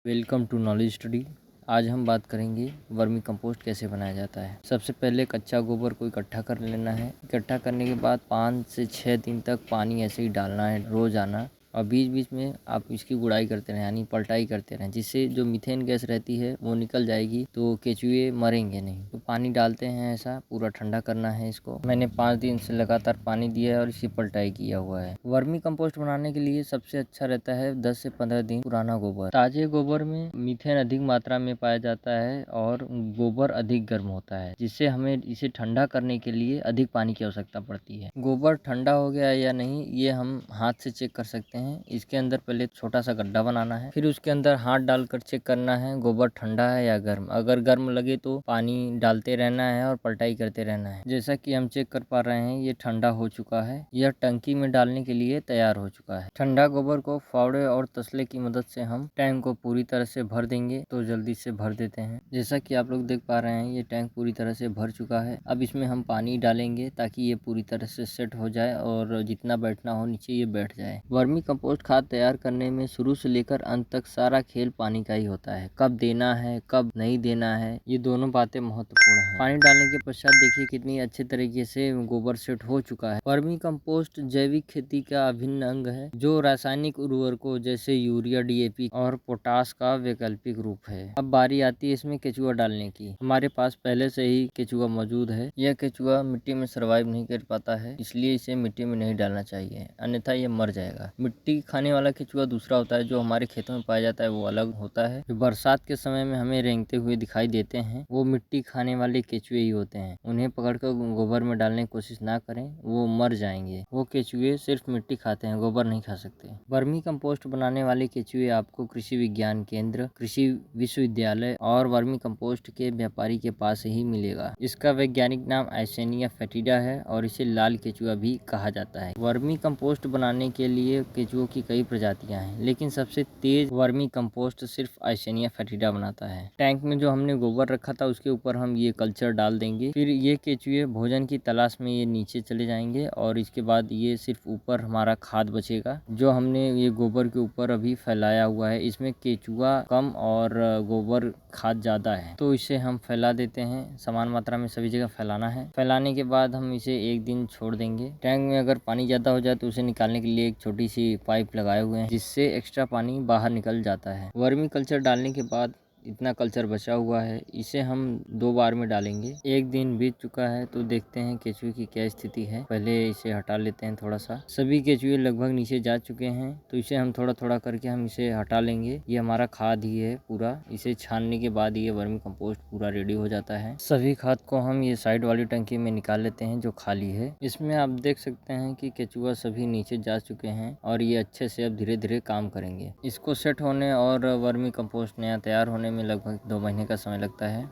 Welcome to knowledge study. आज हम बात करेंगे वर्मी कंपोस्ट कैसे बनाया जाता है। सबसे पहले कच्चा गोबर को इकट्ठा कर लेना है। इकट्ठा करने के बाद 5 से 6 दिन तक पानी ऐसे ही डालना है रोजाना, और बीच बीच में आप इसकी गुड़ाई करते रहें, यानी पलटाई करते रहें, जिससे जो मीथेन गैस रहती है वो निकल जाएगी, तो केचुए मरेंगे नहीं। तो पानी डालते हैं, ऐसा पूरा ठंडा करना है इसको। मैंने 5 दिन से लगातार पानी दिया है और इसकी पलटाई किया हुआ है। वर्मी कंपोस्ट बनाने के लिए सबसे अच्छा रहता है 10 से 15 दिन पुराना गोबर। ताजे गोबर में मीथेन अधिक मात्रा में पाया जाता है और गोबर अधिक गर्म होता है, जिससे हमें इसे ठंडा करने के लिए अधिक पानी की आवश्यकता पड़ती है। गोबर ठंडा हो गया या नहीं, ये हम हाथ से चेक कर सकते हैं। इसके अंदर पहले छोटा सा गड्ढा बनाना है, फिर उसके अंदर हाथ डालकर चेक करना है गोबर ठंडा है या गर्म। अगर गर्म लगे तो पानी डालते रहना है और पलटाई करते रहना है। जैसा कि हम चेक कर पा रहे हैं, ये ठंडा हो चुका है, यह टंकी में डालने के लिए तैयार हो चुका है। ठंडा गोबर को फावड़े और तसले की मदद से हम टैंक को पूरी तरह से भर देंगे। तो जल्दी से भर देते हैं। जैसा कि आप लोग देख पा रहे हैं, ये टैंक पूरी तरह से भर चुका है। अब इसमें हम पानी डालेंगे ताकि ये पूरी तरह से सेट हो जाए और जितना बैठना हो नीचे ये बैठ जाए। वर्मी कंपोस्ट खाद तैयार करने में शुरू से लेकर अंत तक सारा खेल पानी का ही होता है। कब देना है, कब नहीं देना है, ये दोनों बातें महत्वपूर्ण हैं। पानी डालने के पश्चात देखिए कितनी अच्छे तरीके से गोबर सेट हो चुका है। वर्मी कंपोस्ट जैविक खेती का अभिन्न अंग है, जो रासायनिक उर्वरकों जैसे यूरिया, डीएपी और पोटास का वैकल्पिक रूप है। अब बारी आती है इसमें केचुआ डालने की। हमारे पास पहले से ही केचुआ मौजूद है। यह केचुआ मिट्टी में सर्वाइव नहीं कर पाता है, इसलिए इसे मिट्टी में नहीं डालना चाहिए, अन्यथा ये मर जाएगा। मिट्टी खाने वाला केचुआ दूसरा होता है, जो हमारे खेतों में पाया जाता है, वो अलग होता है। जो बरसात के समय में हमें रेंगते हुए दिखाई देते हैं, वो मिट्टी खाने वाले केचुए ही होते हैं। उन्हें पकड़कर गोबर में डालने की कोशिश ना करें, वो मर जाएंगे। वो केचुए सिर्फ मिट्टी खाते हैं, गोबर नहीं खा सकते। वर्मी कंपोस्ट बनाने वाले केचुए आपको कृषि विज्ञान केंद्र, कृषि विश्वविद्यालय और वर्मी कंपोस्ट के व्यापारी के पास ही मिलेगा। इसका वैज्ञानिक नाम आइसेनिया फेटिडा है और इसे लाल केचुआ भी कहा जाता है। वर्मी कंपोस्ट बनाने के लिए केचुओं की कई प्रजातियां हैं, लेकिन सबसे तेज वर्मी कंपोस्ट सिर्फ आइसेनिया फेटिडा बनाता है। टैंक में जो हमने गोबर रखा था उसके ऊपर हम ये कल्चर डाल देंगे। फिर ये केचुए भोजन की तलाश में ये नीचे चले जाएंगे और इसके बाद ये सिर्फ ऊपर हमारा खाद बचेगा, जो हमने ये गोबर के ऊपर अभी फैलाया हुआ है। इसमें केचुआ कम और गोबर खाद ज्यादा है, तो इसे हम फैला देते हैं। समान मात्रा में सभी जगह फैलाना है। फैलाने के बाद हम इसे 1 दिन छोड़ देंगे। टैंक में अगर पानी ज्यादा हो जाए तो उसे निकालने के लिए एक छोटी सी पाइप लगाए हुए हैं, जिससे एक्स्ट्रा पानी बाहर निकल जाता है। वर्मी कल्चर डालने के बाद इतना कल्चर बचा हुआ है, इसे हम 2 बार में डालेंगे। 1 दिन बीत चुका है, तो देखते हैं केचुए की क्या स्थिति है। पहले इसे हटा लेते हैं थोड़ा सा। सभी केचुए लगभग नीचे जा चुके हैं, तो इसे हम थोड़ा थोड़ा करके हम इसे हटा लेंगे। ये हमारा खाद ही है पूरा। इसे छानने के बाद ये वर्मी कंपोस्ट पूरा रेडी हो जाता है। सभी खाद को हम ये साइड वाली टंकी में निकाल लेते हैं जो खाली है। इसमें आप देख सकते हैं कि केचुआ सभी नीचे जा चुके हैं और ये अच्छे से अब धीरे धीरे काम करेंगे। इसको सेट होने और वर्मी कंपोस्ट नया तैयार होने में लगभग 2 महीने का समय लगता है।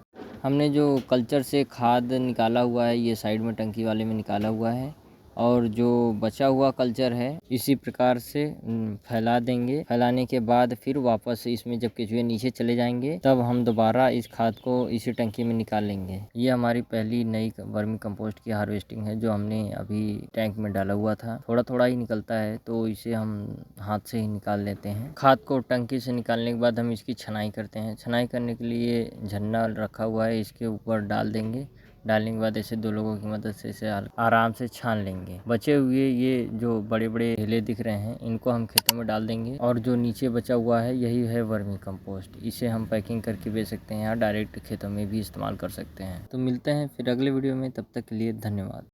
हमने जो कल्चर से खाद निकाला हुआ है, ये साइड में टंकी वाले में निकाला हुआ है, और जो बचा हुआ कल्चर है इसी प्रकार से फैला देंगे। फैलाने के बाद फिर वापस इसमें जब केचुए नीचे चले जाएंगे, तब हम दोबारा इस खाद को इसी टंकी में निकाल लेंगे। ये हमारी पहली नई वर्मी कंपोस्ट की हार्वेस्टिंग है, जो हमने अभी टैंक में डाला हुआ था। थोड़ा थोड़ा ही निकलता है, तो इसे हम हाथ से ही निकाल लेते हैं। खाद को टंकी से निकालने के बाद हम इसकी छनाई करते हैं। छनाई करने के लिए झन्ना रखा हुआ है, इसके ऊपर डाल देंगे। डालने के बाद ऐसे 2 लोगों की मदद से इसे आराम से छान लेंगे। बचे हुए ये जो बड़े बड़े ढेले दिख रहे हैं, इनको हम खेतों में डाल देंगे, और जो नीचे बचा हुआ है यही है वर्मी कंपोस्ट। इसे हम पैकिंग करके बेच सकते हैं या डायरेक्ट खेतों में भी इस्तेमाल कर सकते हैं। तो मिलते हैं फिर अगले वीडियो में, तब तक के लिए धन्यवाद।